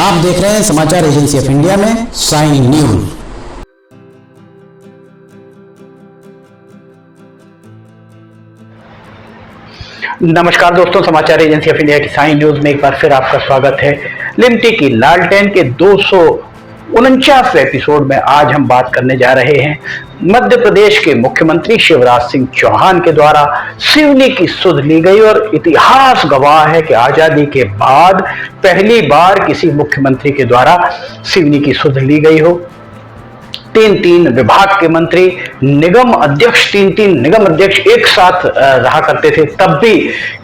आप देख रहे हैं समाचार एजेंसी ऑफ इंडिया में साइन न्यूज। नमस्कार दोस्तों, समाचार एजेंसी ऑफ इंडिया की साइन न्यूज में एक बार फिर आपका स्वागत है। लिमटी की लालटेन के 249 एपिसोड में आज हम बात करने जा रहे हैं मध्य प्रदेश के मुख्यमंत्री शिवराज सिंह चौहान के द्वारा सिवनी की सुध ली गई और इतिहास गवाह है कि आजादी के बाद पहली बार किसी मुख्यमंत्री के द्वारा सिवनी की सुध ली गई हो। तीन विभाग के मंत्री, निगम अध्यक्ष, तीन निगम अध्यक्ष एक साथ रहा करते थे, तब भी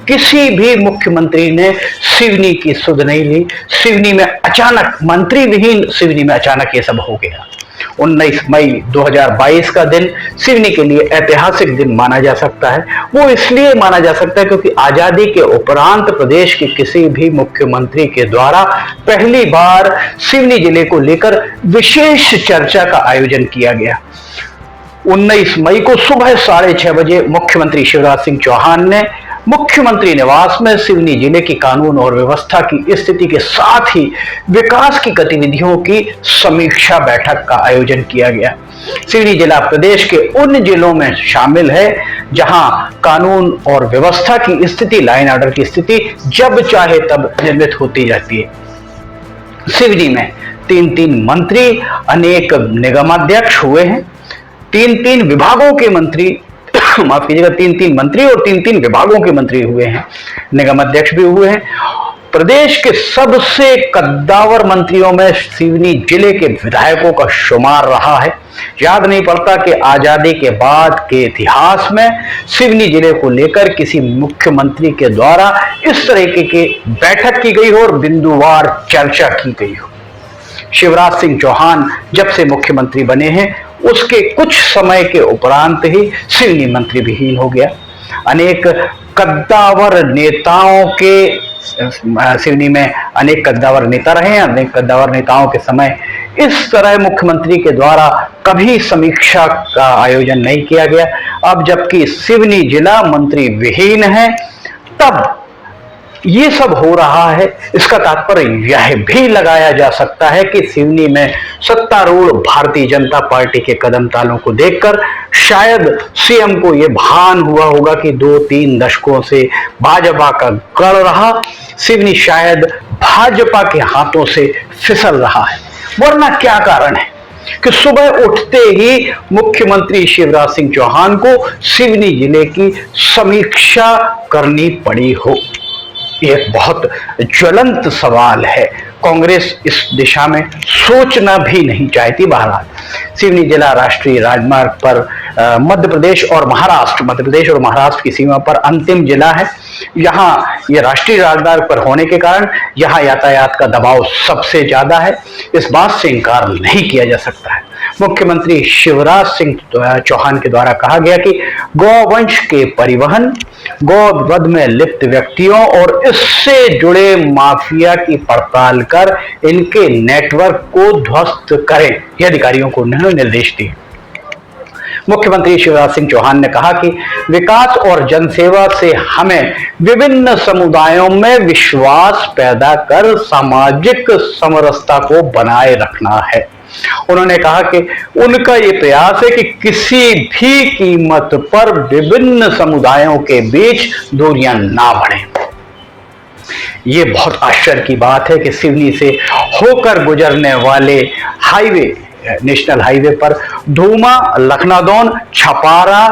किसी भी मुख्यमंत्री ने सिवनी की सुध नहीं ली। सिवनी में अचानक, मंत्री विहीन सिवनी में अचानक ये सब हो गया। 19 मई 2022 का दिन सिवनी के लिए ऐतिहासिक दिन माना जा सकता है। वो इसलिए माना जा सकता है क्योंकि आजादी के उपरांत प्रदेश के किसी भी मुख्यमंत्री के द्वारा पहली बार सिवनी जिले को लेकर विशेष चर्चा का आयोजन किया गया। 19 मई को सुबह 6:30 बजे मुख्यमंत्री शिवराज सिंह चौहान ने मुख्यमंत्री निवास में सिवनी जिले की कानून और व्यवस्था की स्थिति के साथ ही विकास की गतिविधियों की समीक्षा बैठक का आयोजन किया गया। सिवनी जिला प्रदेश के उन जिलों में शामिल है जहां कानून और व्यवस्था की स्थिति, लाइन ऑर्डर की स्थिति जब चाहे तब निर्मित होती रहती है। सिवनी में तीन मंत्री, अनेक निगमाध्यक्ष हुए हैं, तीन विभागों के मंत्री, माफ कीजिएगा, तीन मंत्री और तीन विभागों के मंत्री हुए हैं, निगम अध्यक्ष भी हुए हैं। प्रदेश के सबसे कद्दावर मंत्रियों में सिवनी जिले के विधायकों का शुमार रहा है। याद नहीं पड़ता कि आजादी के बाद के इतिहास में सिवनी जिले को लेकर किसी मुख्यमंत्री के द्वारा इस तरीके की बैठक की गई हो और बिंदुवार चर्चा की गई हो। शिवराज सिंह चौहान जब से मुख्यमंत्री बने हैं उसके कुछ समय के उपरांत ही सिवनी मंत्री विहीन हो गया। अनेक कद्दावर नेताओं के सिवनी में अनेक कद्दावर नेता रहे हैं। अनेक कद्दावर नेताओं के समय इस तरह मुख्यमंत्री के द्वारा कभी समीक्षा का आयोजन नहीं किया गया। अब जबकि सिवनी जिला मंत्री विहीन है, तब ये सब हो रहा है। इसका तात्पर्य यह भी लगाया जा सकता है कि सिवनी में सत्तारूढ़ भारतीय जनता पार्टी के कदम तालों को देखकर शायद सीएम को यह भान हुआ होगा कि 2-3 दशकों से भाजपा का गढ़ रहा सिवनी शायद भाजपा के हाथों से फिसल रहा है। वरना क्या कारण है कि सुबह उठते ही मुख्यमंत्री शिवराज सिंह चौहान को सिवनी जिले की समीक्षा करनी पड़ी हो? एक बहुत ज्वलंत सवाल है। कांग्रेस इस दिशा में सोचना भी नहीं चाहती। बहरहाल सिवनी जिला राष्ट्रीय राजमार्ग पर मध्य प्रदेश और महाराष्ट्र की सीमा पर अंतिम जिला है। यहाँ ये राष्ट्रीय राजमार्ग पर होने के कारण यहाँ यातायात का दबाव सबसे ज्यादा है। इस बात से इनकार नहीं किया जा सकता है। मुख्यमंत्री शिवराज सिंह चौहान के द्वारा कहा गया कि गौवंश के परिवहन, गौवध में लिप्त व्यक्तियों और इससे जुड़े माफिया की पड़ताल कर इनके नेटवर्क को ध्वस्त करें, ये अधिकारियों को उन्होंने निर्देश दिए। मुख्यमंत्री शिवराज सिंह चौहान ने कहा कि विकास और जनसेवा से हमें विभिन्न समुदायों में विश्वास पैदा कर सामाजिक समरसता को बनाए रखना है। उन्होंने कहा कि उनका ये प्रयास है कि किसी भी कीमत पर विभिन्न समुदायों के बीच दूरियां ना बढ़ें। ये बहुत आश्चर्य की बात है कि सिवनी से होकर गुजरने वाले हाईवे, नेशनल हाईवे पर धूमा, लखनादौन, छपारा,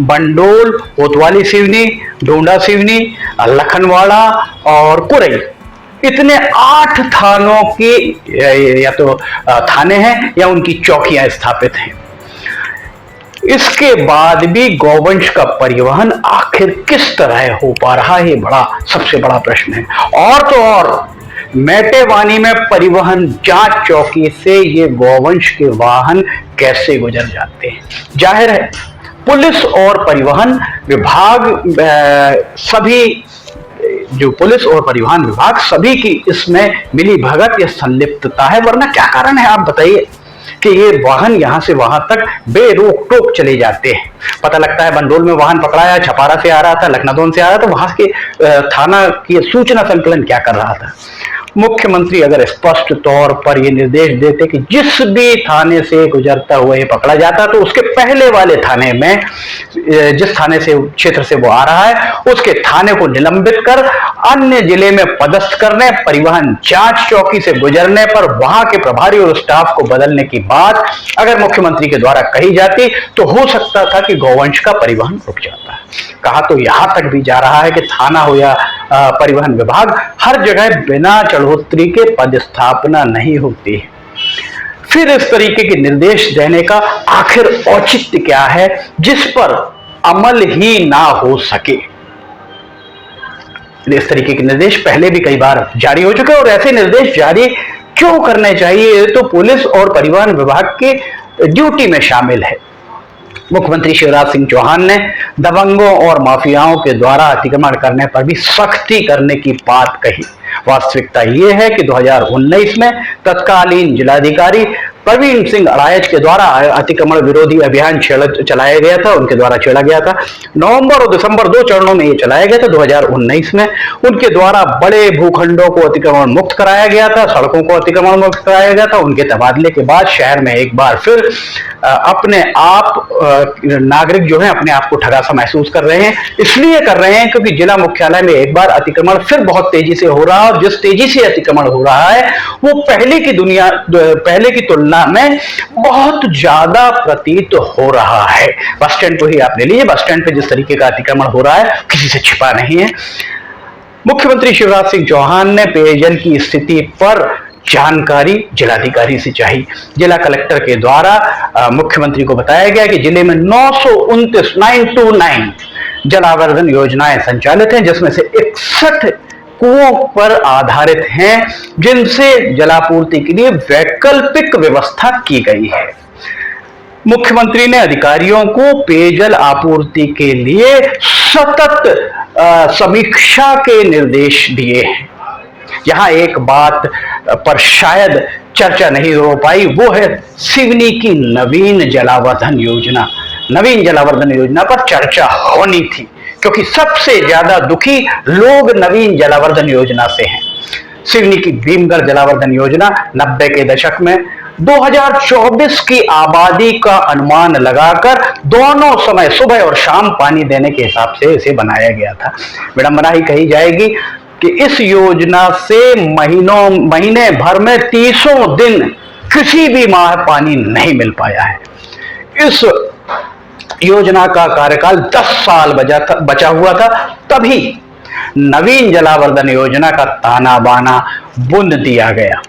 बंडोल, कोतवाली सिवनी, ढूंढा सिवनी, लखनवाड़ा और कुरई, इतने 8 थानों की या तो थाने हैं या उनकी चौकियां स्थापित हैं। इसके बाद भी गौवंश का परिवहन आखिर किस तरह हो पा रहा है, ये सबसे बड़ा प्रश्न है। और तो और मेटेवानी में परिवहन जांच चौकी से ये गौवंश के वाहन कैसे गुजर जाते हैं? जाहिर है पुलिस और परिवहन विभाग सभी की इसमें मिली भगत या संलिप्तता है। वरना क्या कारण है, आप बताइए। कि ये वाहन यहां से वहां तक बेरोक टोक चले जाते हैं। पता लगता है बंदोल में वाहन पकड़ाया, छपारा से आ रहा था, लखनऊ से आ रहा था, वहां के थाना की सूचना संकलन क्या कर रहा था। मुख्यमंत्री अगर स्पष्ट तौर पर ये निर्देश देते कि जिस भी थाने से गुजरता हुआ ये पकड़ा जाता तो उसके पहले वाले थाने में, जिस थाने से क्षेत्र से वो आ रहा है, उसके थाने को निलंबित कर अन्य जिले में पदस्थ करने, परिवहन जांच चौकी से गुजरने पर वहां के प्रभारी और स्टाफ को बदलने की बात अगर मुख्यमंत्री के द्वारा कही जाती तो हो सकता था कि गौवंश का परिवहन रुक जाता है। कहा तो यहां तक भी जा रहा है कि थाना हो या परिवहन विभाग, हर जगह बिना चढ़ोतरी के पदस्थापना नहीं होती है। फिर इस तरीके के निर्देश देने का आखिर औचित्य क्या है जिस पर अमल ही ना हो सके। इस तरीके के निर्देश पहले भी कई बार जारी हो चुके और ऐसे निर्देश जारी क्यों करने चाहिए तो पुलिस और परिवहन विभाग की ड्यूटी में शामिल है। मुख्यमंत्री शिवराज सिंह चौहान ने दबंगों और माफियाओं के द्वारा अतिक्रमण करने पर भी सख्ती करने की बात कही। वास्तविकता यह है कि 2019 में तत्कालीन जिलाधिकारी प्रवीण सिंह अड़ायच के द्वारा अतिक्रमण विरोधी अभियान चलाया गया था, उनके द्वारा छेड़ा गया था। नवंबर और दिसंबर 2 चरणों में ये चलाया गया था। 2019 में उनके द्वारा बड़े भूखंडों को अतिक्रमण मुक्त कराया गया था, सड़कों को अतिक्रमण मुक्त कराया गया था। उनके तबादले के बाद शहर में एक बार फिर अपने आप नागरिक जो है अपने आप को ठगा सा महसूस कर रहे हैं। इसलिए कर रहे हैं क्योंकि जिला मुख्यालय में एक बार अतिक्रमण फिर बहुत तेजी से हो रहा है और जिस तेजी से अतिक्रमण हो रहा है वो पहले की तुलना में बहुत ज्यादा प्रतीत हो रहा है। बस स्टैंड को ही आप ले लीजिए, बस स्टैंड पे जिस तरीके का अतिक्रमण हो रहा है किसी से छिपा नहीं है। मुख्यमंत्री शिवराज सिंह चौहान ने पेयजल की स्थिति पर जानकारी जिलाधिकारी से चाहिए। जिला कलेक्टर के द्वारा मुख्यमंत्री को बताया गया कि जिले में 929 जलावर्धन योजनाएं संचालित हैं, जिसमें से 61 कुओं पर आधारित हैं जिनसे जलापूर्ति के लिए वैकल्पिक व्यवस्था की गई है। मुख्यमंत्री ने अधिकारियों को पेयजल आपूर्ति के लिए सतत समीक्षा के निर्देश दिए हैं। यहां एक बात पर शायद चर्चा नहीं हो पाई, वो है सिवनी की नवीन जलावर्धन योजना। नवीन जलावर्धन योजना पर चर्चा होनी थी क्योंकि सबसे ज्यादा दुखी लोग नवीन जलावर्धन योजना से हैं। सिवनी की भीमगढ़ जलावर्धन योजना 90 के दशक में 2024 की आबादी का अनुमान लगाकर दोनों समय सुबह और शाम पानी देने के हिसाब से इसे बनाया गया था। विडंबना ही कही जाएगी कि इस योजना से महीने भर में 30 दिन किसी भी माह पानी नहीं मिल पाया है। इस योजना का कार्यकाल 10 साल बचा हुआ था, तभी नवीन जलावर्धन योजना का ताना बाना बुन दिया गया।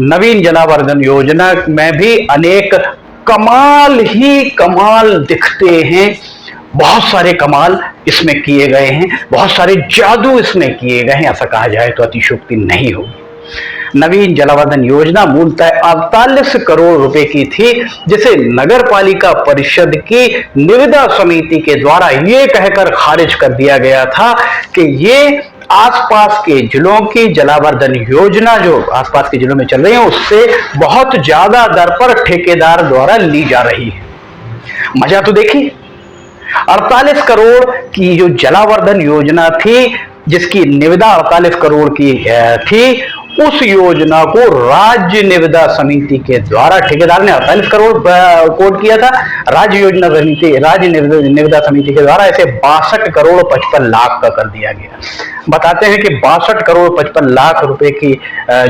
नवीन जलावर्धन योजना में भी अनेक कमाल ही कमाल दिखते हैं। बहुत सारे कमाल इसमें किए गए हैं, बहुत सारे जादू इसमें किए गए हैं, ऐसा कहा जाए तो अतिशयोक्ति नहीं होगी। नवीन जलावर्धन योजना मूलतः 48 करोड़ रुपए की थी, जिसे नगर पालिका परिषद की निविदा समिति के द्वारा यह कहकर खारिज कर दिया गया था कि ये आसपास के जिलों की जलावर्धन योजना जो आसपास के जिलों में चल रही है उससे बहुत ज्यादा दर पर ठेकेदार द्वारा ली जा रही है। मजा तो देखिए, 48 करोड़ की जो जलावर्धन योजना थी, जिसकी निविदा 48 करोड़ की थी, उस योजना को राज्य निविदा समिति के द्वारा ठेकेदार ने 48 करोड़ कोट किया था। राज्य निविदा समिति के द्वारा इसे 62 करोड़ 55 लाख का कर दिया गया। बताते हैं कि 62 करोड़ 55 लाख रुपए की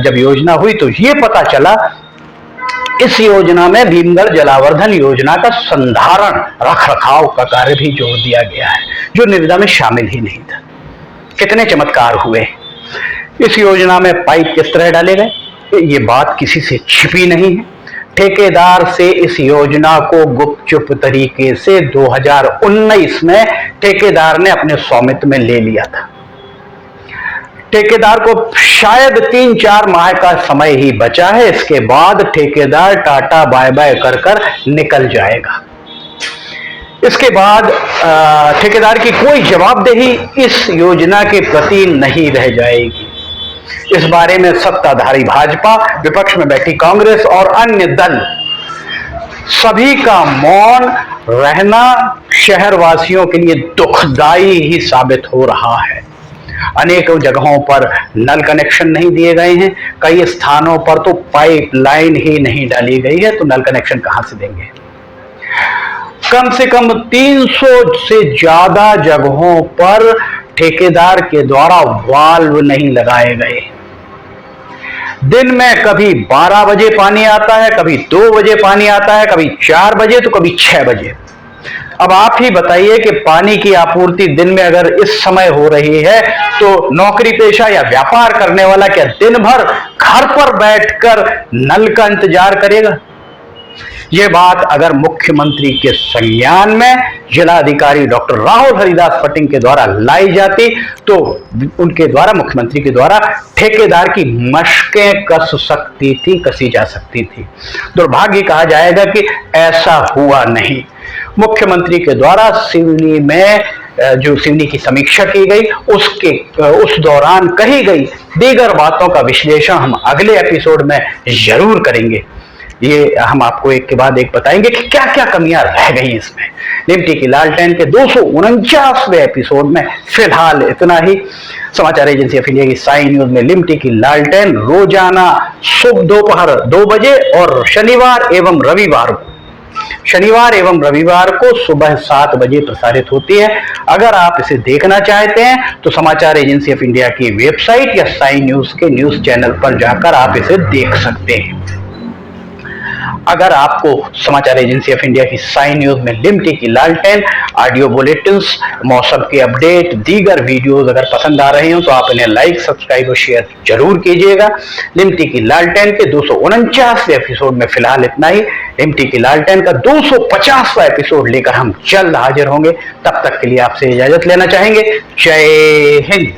जब योजना हुई तो ये पता चला इस योजना में भीमगढ़ जलावर्धन योजना का संधारण रख रखाव का कार्य भी जोड़ दिया गया है, जो निविदा में शामिल ही नहीं था। कितने चमत्कार हुए। इस योजना में पाइप किस तरह डाले गए, ये बात किसी से छिपी नहीं है। ठेकेदार से इस योजना को गुपचुप तरीके से 2019 में ठेकेदार ने अपने स्वामित्व में ले लिया था। ठेकेदार को शायद 3-4 माह का समय ही बचा है, इसके बाद ठेकेदार टाटा बाय बाय कर कर निकल जाएगा। इसके बाद ठेकेदार की कोई जवाबदेही इस योजना के प्रति नहीं रह जाएगी। इस बारे में सत्ताधारी भाजपा, विपक्ष में बैठी कांग्रेस और अन्य दल सभी का मौन रहना शहरवासियों के लिए दुखदाई ही साबित हो रहा है। अनेकों जगहों पर नल कनेक्शन नहीं दिए गए हैं, कई स्थानों पर तो पाइपलाइन ही नहीं डाली गई है, तो नल कनेक्शन कहां से देंगे। कम से कम 300 से ज्यादा जगहों पर ठेकेदार के द्वारा वाल्व नहीं लगाए गए। दिन में कभी 12 बजे पानी आता है, कभी 2 बजे पानी आता है, कभी 4 बजे तो कभी 6 बजे। अब आप ही बताइए कि पानी की आपूर्ति दिन में अगर इस समय हो रही है तो नौकरी पेशा या व्यापार करने वाला क्या दिन भर घर पर बैठकर नल का इंतजार करेगा। यह बात अगर मुख्यमंत्री के संज्ञान में जिलाधिकारी डॉक्टर राहुल हरिदास पटिंग के द्वारा लाई जाती तो उनके द्वारा, मुख्यमंत्री के द्वारा ठेकेदार की मशकें कसी जा सकती थी। दुर्भाग्य कहा जाएगा कि ऐसा हुआ नहीं। मुख्यमंत्री के द्वारा सिवनी में जो सिवनी की समीक्षा की गई उस दौरान कही गई दीगर बातों का विश्लेषण हम अगले एपिसोड में जरूर करेंगे। ये हम आपको एक के बाद एक बताएंगे कि क्या क्या कमियां रह गई इसमें। लिमटी की लालटेन के 249वें एपिसोड में फिलहाल इतना ही। समाचार एजेंसी ऑफ इंडिया की साई न्यूज में लिमटी की लालटेन रोजाना सुबह दोपहर 2 बजे और शनिवार एवं रविवार को सुबह 7 बजे प्रसारित होती है। अगर आप इसे देखना चाहते हैं तो समाचार एजेंसी ऑफ इंडिया की वेबसाइट या साई न्यूज के न्यूज चैनल पर जाकर आप इसे देख सकते हैं। अगर आपको समाचार एजेंसी ऑफ इंडिया की साई न्यूज में लिमटी की लालटेन, ऑडियो बुलेटिन्स, मौसम के अपडेट, दीगर वीडियोस अगर पसंद आ रहे हो तो आप इन्हें लाइक, सब्सक्राइब और शेयर जरूर कीजिएगा। लिमटी की लालटेन के 249वें एपिसोड में फिलहाल इतना ही। लिमटी की लालटेन का 250वां एपिसोड लेकर हम जल्द हाजिर होंगे। तब तक के लिए आपसे इजाजत लेना चाहेंगे। जय हिंद।